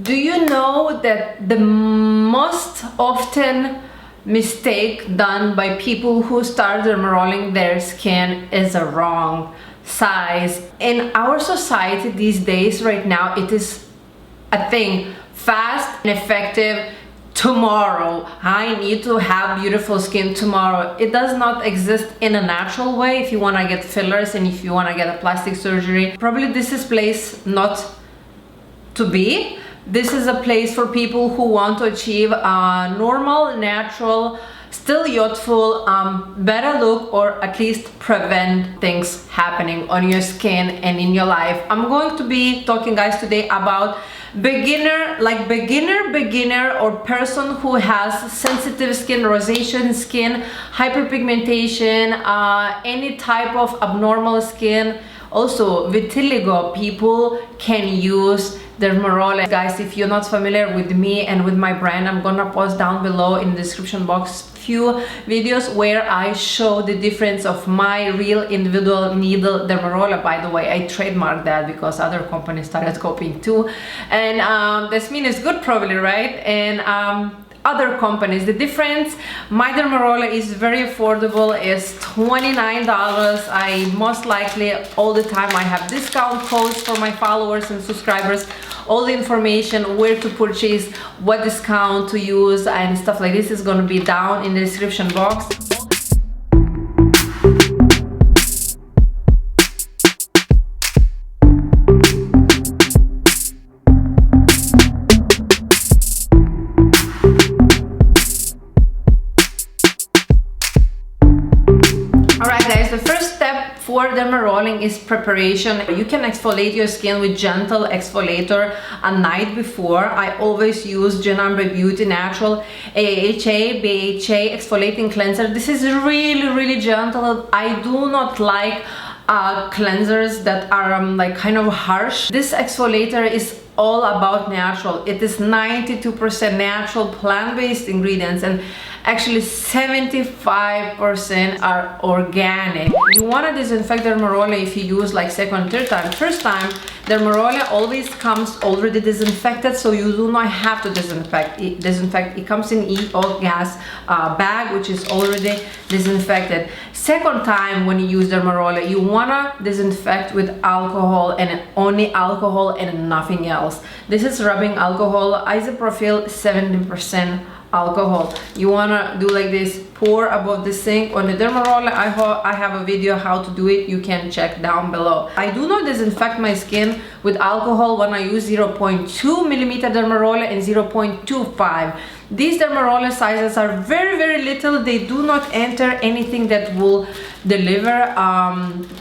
Do you know that the most often mistake done by people who start dermarolling their skin is a wrong size? In our society these days, right now, it is a thing, fast and effective. Tomorrow I need to have beautiful skin tomorrow. It does not exist in a natural way. If you want to get fillers and if you want to get a plastic surgery, probably this is place not to be. This is a place for people who want to achieve a normal, natural, still youthful, better look, or at least prevent things happening on your skin and in your life. I'm going to be talking, guys, today about beginner or person who has sensitive skin, rosacea skin, hyperpigmentation, any type of abnormal skin. Also vitiligo, people can use DERMAROLLER. Guys, if you're not familiar with me and with my brand, I'm gonna post down below in the description box few videos where I show the difference of my real individual needle DERMAROLLER. By the way, I trademarked that because other companies started copying too, and this means it's good, probably, right? And other companies, the difference, my DERMAROLLER is very affordable, is $29. I most likely all the time I have discount codes for my followers and subscribers. All the information, where to purchase, what discount to use, and stuff like this is going to be down in the description box. For dermarolling is preparation. You can exfoliate your skin with gentle exfoliator a night before. I always use Genumber Beauty Natural AHA BHA exfoliating cleanser. This is really gentle. I do not like cleansers that are like kind of harsh. This exfoliator is all about natural. It is 92% natural plant-based ingredients, and actually 75% are organic. You want to disinfect DERMAROLLER if you use like second, third time. First time, DERMAROLLER always comes already disinfected, so you do not have to disinfect. It comes in EO gas bag, which is already disinfected. Second time when you use DERMAROLLER, you want to disinfect with alcohol, and only alcohol and nothing else. This is rubbing alcohol, isopropyl 70% alcohol. You wanna do like this, pour above the sink. On the DERMAROLLER, I have a video how to do it, you can check down below. I do not disinfect my skin with alcohol when I use 0.2 millimeter DERMAROLLER and 0.25. These DERMAROLLER sizes are very little. They do not enter anything that will deliver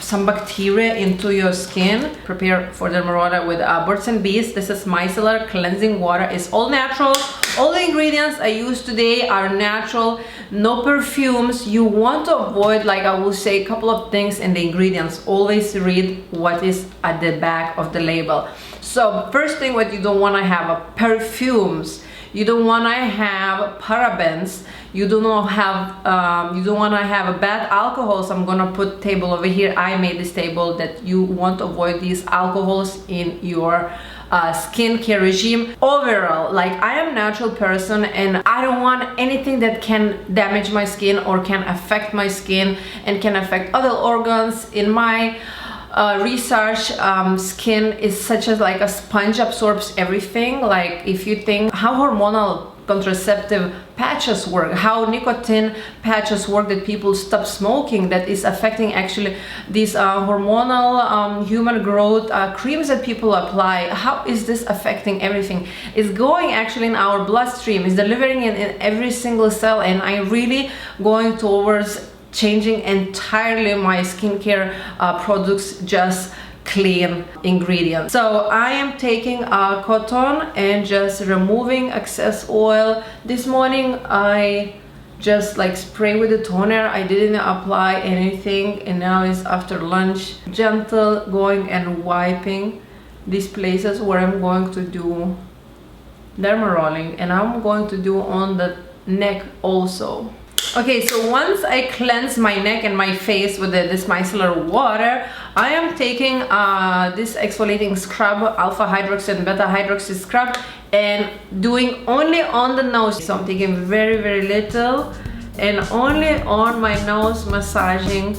some bacteria into your skin. Prepare for DERMAROLLER with birds and bees. This is micellar cleansing water. It's all natural. All the ingredients I use today are natural, no perfumes. You want to avoid, like I will say, a couple of things in the ingredients. Always read what is at the back of the label. So first thing, what you don't want to have are perfumes. You don't want to have parabens. You do not have you don't want to have a bad alcohols. I'm gonna put table over here. I made this table that you want to avoid these alcohols in your skincare regime. Overall, like, I am a natural person and I don't want anything that can damage my skin or can affect my skin and can affect other organs. In my research, skin is such as like a sponge, absorbs everything. Like, if you think how hormonal contraceptive patches work, how nicotine patches work, that people stop smoking, that is affecting actually these hormonal human growth creams that people apply. How is this affecting everything? It's going actually in our bloodstream, it's delivering in every single cell, and I really going towards changing entirely my skincare products, just clean ingredients. So I am taking cotton and just removing excess oil. This morning I just like spray with the toner. I didn't apply anything, and now it's after lunch. Gentle going and wiping these places where I'm going to do dermarolling, and I'm going to do on the neck also. Okay, so once I cleanse my neck and my face with this micellar water, I am taking this exfoliating scrub, alpha hydroxy and beta hydroxy scrub, and doing only on the nose. So I'm taking very, very little and only on my nose, massaging.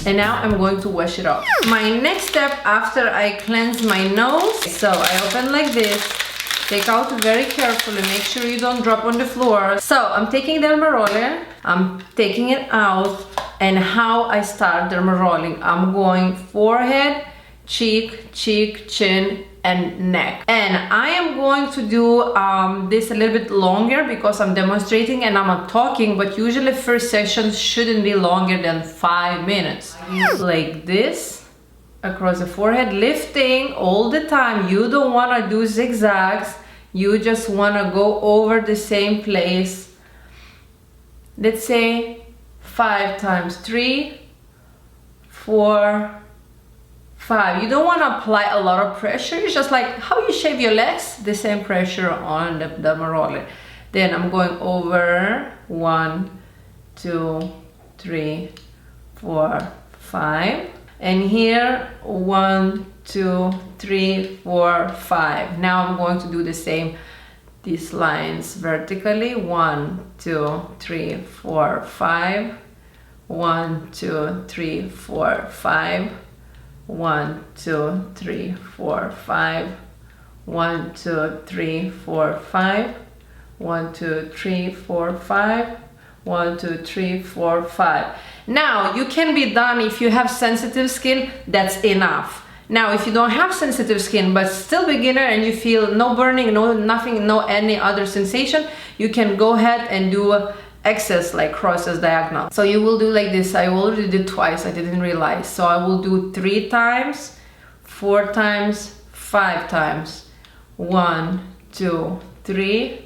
And now I'm going to wash it off. My next step after I cleanse my nose, so I open like this, take out very carefully, make sure you don't drop on the floor. So I'm taking DERMAROLLER, I'm taking it out, and how I start DERMAROLLER, I'm going forehead, cheek, chin, and neck. And I am going to do this a little bit longer because I'm demonstrating and I'm talking, but usually first sessions shouldn't be longer than 5 minutes. Like this, across the forehead, lifting all the time. You don't want to do zigzags, you just want to go over the same place. Let's say 5 times, 3, 4, 5. You don't want to apply a lot of pressure. It's just like how you shave your legs, the same pressure on the DERMAROLLER. Then I'm going over 1, 2, 3, 4, 5. And here 1, 2, 3, 4, 5. Now I'm going to do the same, these lines vertically. 1, 2, 3, 4, 5. 1, 2, 3, 4, 5. 1, 2, 3, 4, 5. 1, 2, 3, 4, 5. 1, 2, 3, 4, 5. 1, 2, 3, 4, 5. Now you can be done if you have sensitive skin, that's enough. Now if you don't have sensitive skin but still beginner and you feel no burning, no nothing, no any other sensation, you can go ahead and do excess, like crosses, diagonal. So you will do like this. I already did twice, I didn't realize. So I will do 3 times, 4 times, 5 times. 1, 2, 3,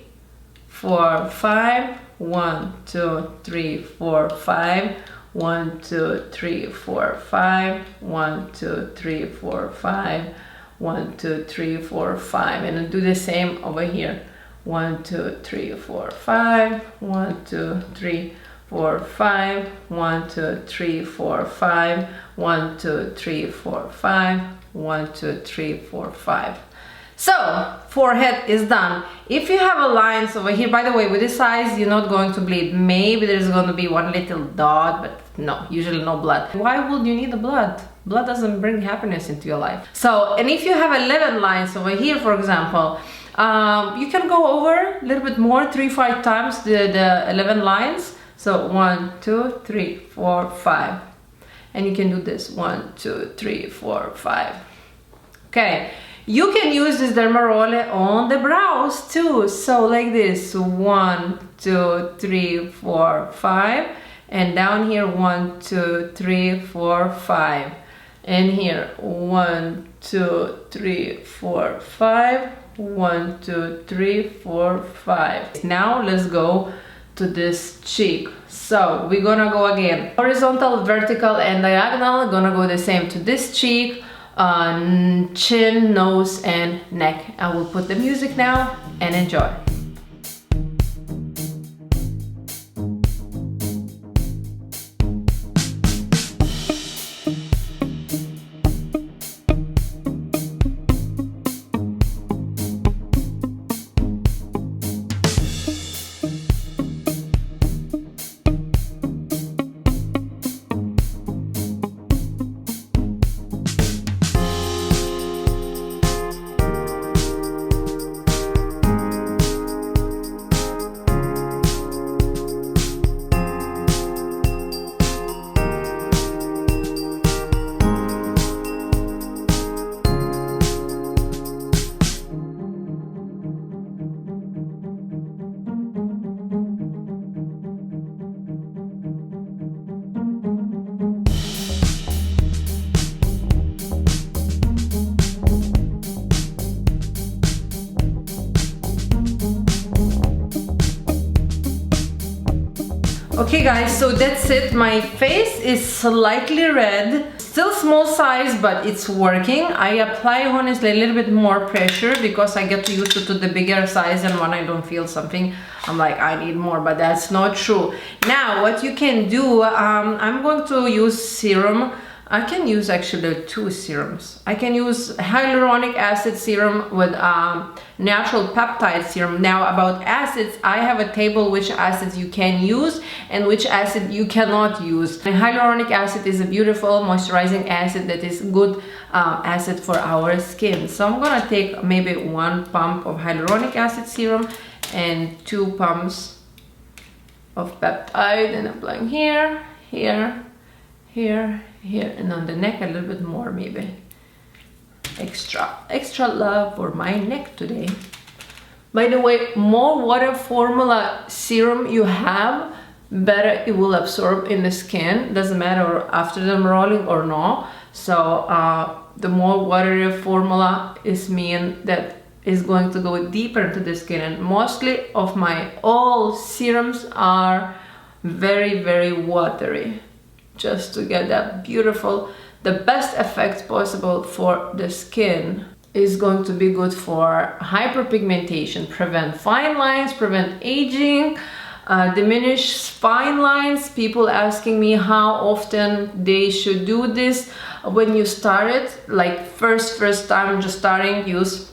4, 5. 1, 2, 3, 4, 5. 1, 2, 3, 4, 5. 1, 2, 3, 4, 5. 1, 2, 3, 4, 5. And I'll do the same over here. 1, 2, 3, 4, 5. 1, 2, 3, 4, 5. 1, 2, 3, 4, 5. 1, 2, 3, 4, 5. 1, 2, 3, 4, 5. So forehead is done. If you have a lines over here, by the way, with this size you're not going to bleed. Maybe there's going to be one little dot, but no, usually no blood. Why would you need the blood? Blood doesn't bring happiness into your life. So, and if you have 11 lines over here, for example, you can go over a little bit more, 3, 5 times the 11 lines. So 1, 2, 3, 4, 5. And you can do this 1, 2, 3, 4, 5. Okay. You can use this DERMAROLLER on the brows too. So like this, 1, 2, 3, 4, 5. And down here, 1, 2, 3, 4, 5. And here, 1, 2, 3, 4, 5. 1, 2, 3, 4, 5. Now let's go to this cheek. So we're gonna go again. Horizontal, vertical, and diagonal. Gonna go the same to this cheek. Chin, nose, and neck. I will put the music now and enjoy. Okay guys, so that's it. My face is slightly red, still small size, but it's working. I apply honestly a little bit more pressure because I get used to the bigger size, and when I don't feel something, I'm like, I need more, but that's not true. Now, what you can do, I'm going to use serum. I can use actually 2 serums. I can use hyaluronic acid serum with natural peptide serum. Now about acids, I have a table which acids you can use and which acid you cannot use. And hyaluronic acid is a beautiful moisturizing acid that is good acid for our skin. So I'm gonna take maybe 1 pump of hyaluronic acid serum and 2 pumps of peptide, and applying here, here, here, here, and on the neck a little bit more, maybe. Extra love for my neck today. By the way, more water formula serum you have, better it will absorb in the skin. Doesn't matter after dermarolling or not. So the more watery formula is mean that is going to go deeper into the skin, and mostly of my all serums are very, very watery, just to get that beautiful, the best effects possible for the skin. Is going to be good for hyperpigmentation, prevent fine lines, prevent aging, diminish fine lines. People asking me how often they should do this. When you start it, like first time just starting, use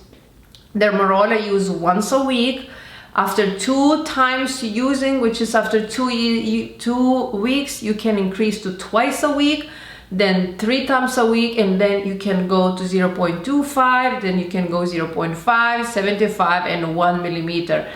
Dermaroller, use once a week. After 2 times using, which is after 2 weeks, you can increase to twice a week, then 3 times a week, and then you can go to 0.25, then you can go 0.5, 75, and 1 millimeter.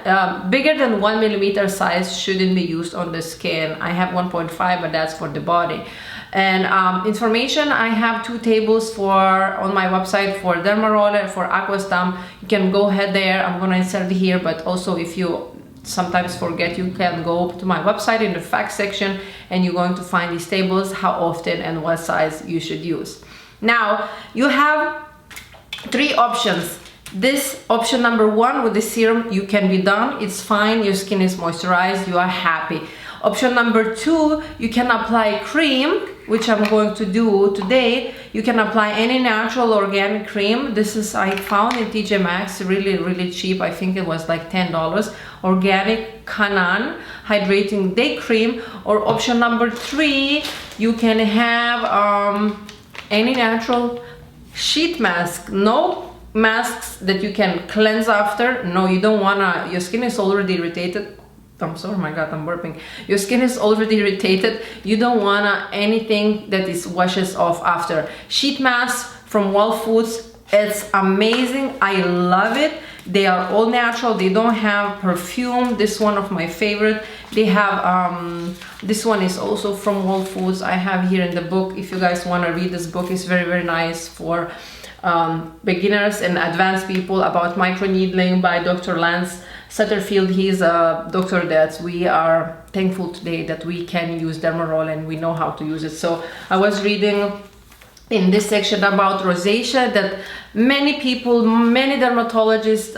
Bigger than 1 millimeter size shouldn't be used on the skin. I have 1.5, but that's for the body. And information, I have 2 tables on my website for Dermaroller, for Aquastam. You can go ahead there. I'm gonna insert it here, but also if you sometimes forget, you can go to my website in the facts section and you're going to find these tables, how often and what size you should use. Now you have 3 options. This option number 1 with the serum, you can be done, it's fine, your skin is moisturized, you are happy. Option number 2, you can apply cream, which I'm going to do today. You can apply any natural organic cream. This is, I found in TJ Maxx, really cheap. I think it was like $10. Organic Kanan hydrating day cream. Or option number 3, you can have any natural sheet mask. No masks that you can cleanse after. No, you don't wanna, your skin is already irritated. I'm sorry, my God, I'm burping. Your skin is already irritated. You don't wanna anything that is washes off after. Sheet masks from Whole Foods, it's amazing. I love it. They are all natural. They don't have perfume. This one of my favorite. They have this one is also from Whole Foods. I have here in the book. If you guys want to read this book, it's very nice for beginners and advanced people about microneedling by Dr. Lance Satterfield. He's a doctor that we are thankful today that we can use Dermaroller and we know how to use it. So I was reading in this section about rosacea that many people, many dermatologists,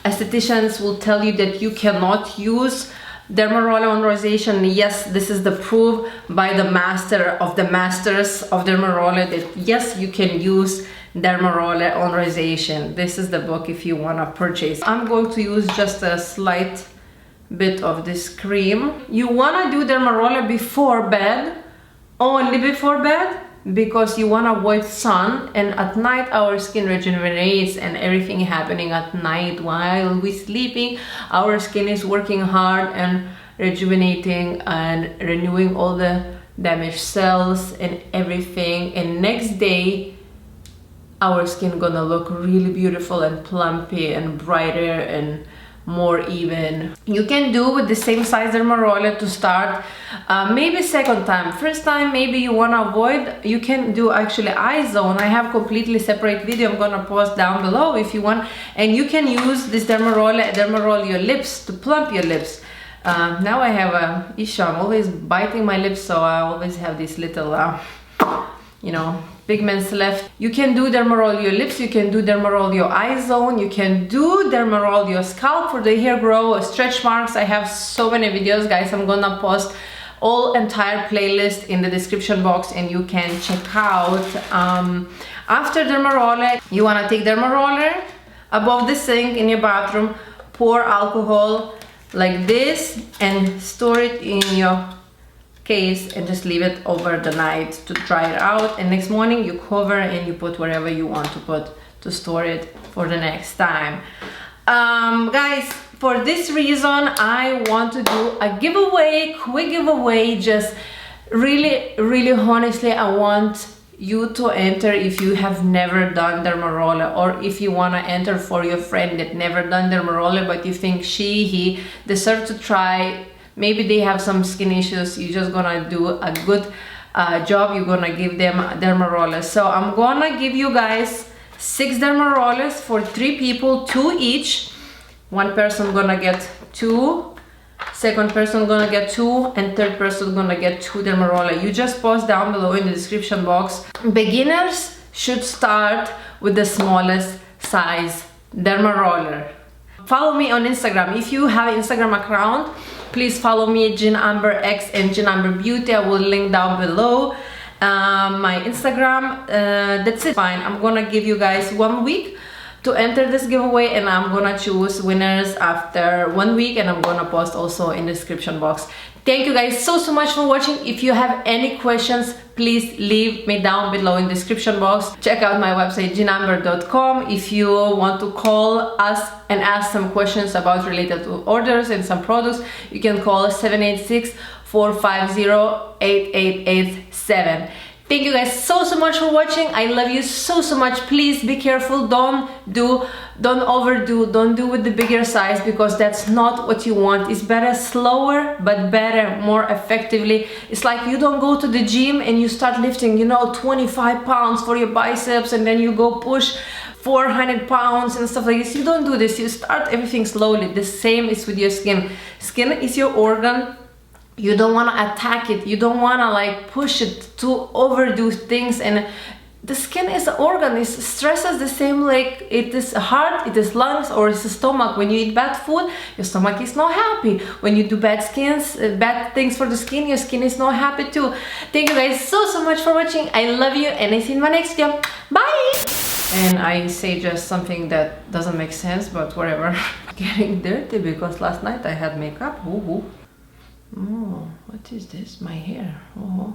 estheticians will tell you that you cannot use Dermaroller on rosacea. And yes, this is the proof by the master of the masters of Dermaroller that yes, you can use Dermaroller on rosacea. This is the book if you want to purchase. I'm going to use just a slight bit of this cream. You want to do Dermaroller before bed, only before bed, because you want to avoid sun, and at night our skin regenerates and everything happening at night while we're sleeping. Our skin is working hard and rejuvenating and renewing all the damaged cells and everything, and next day our skin gonna look really beautiful and plumpy and brighter and more even. You can do with the same size Dermaroller to start, maybe second time. First time maybe you want to avoid, you can do actually eye zone. I have completely separate video I'm gonna post down below if you want, and you can use this Dermaroll your lips to plump your lips. Now I have a issue, I'm always biting my lips, so I always have these little you know, pigments left. You can do Dermaroll your lips, you can do Dermaroll your eye zone, you can do Dermaroll your scalp for the hair grow, stretch marks. I have so many videos, guys. I'm gonna post all entire playlist in the description box and you can check out. After Dermaroller, you wanna take Dermaroller above the sink in your bathroom, pour alcohol like this and store it in your case and just leave it over the night to dry it out, and next morning you cover and you put wherever you want to put to store it for the next time. Guys, for this reason I want to do a giveaway, quick giveaway. Just really honestly, I want you to enter if you have never done DERMAROLLER, or if you want to enter for your friend that never done DERMAROLLER but you think he deserve to try. Maybe they have some skin issues, you're just gonna do a good job, you're gonna give them DERMAROLLER. So I'm gonna give you guys 6 DERMAROLLERs for 3 people, 2 each. One person gonna get 2, second person gonna get 2, and third person gonna get 2 DERMAROLLER. You just post down below in the description box. Beginners should start with the smallest size DERMAROLLER. Follow me on Instagram. If you have an Instagram account, please follow me, JinAmberX and JinAmberBeauty. I will link down below my Instagram. That's it. Fine. I'm gonna give you guys 1 week to enter this giveaway, and I'm gonna choose winners after 1 week, and I'm gonna post also in the description box. Thank you guys so much for watching. If you have any questions, please leave me down below in the description box. Check out my website jinamber.com. If you want to call us and ask some questions about related to orders and some products, you can call 786-450-8887. Thank you guys so much for watching. I love you so much. Please be careful. Don't overdo. Don't do with the bigger size, because that's not what you want. It's better slower but better, more effectively. It's like you don't go to the gym and you start lifting, you know, 25 pounds for your biceps, and then you go push 400 pounds and stuff like this. You don't do this. You start everything slowly. The same is with your skin. Skin is your organ. You don't want to attack it. You don't want to like push it to overdo things. And the skin is an organ. It stresses the same like it is heart, it is lungs, or it's the stomach. When you eat bad food, your stomach is not happy. When you do bad things for the skin, your skin is not happy too. Thank you guys so much for watching. I love you, and I see you in my next video. Bye. And I say just something that doesn't make sense, but whatever. Getting dirty because last night I had makeup. Ooh. Oh, what is this? My hair. Oh.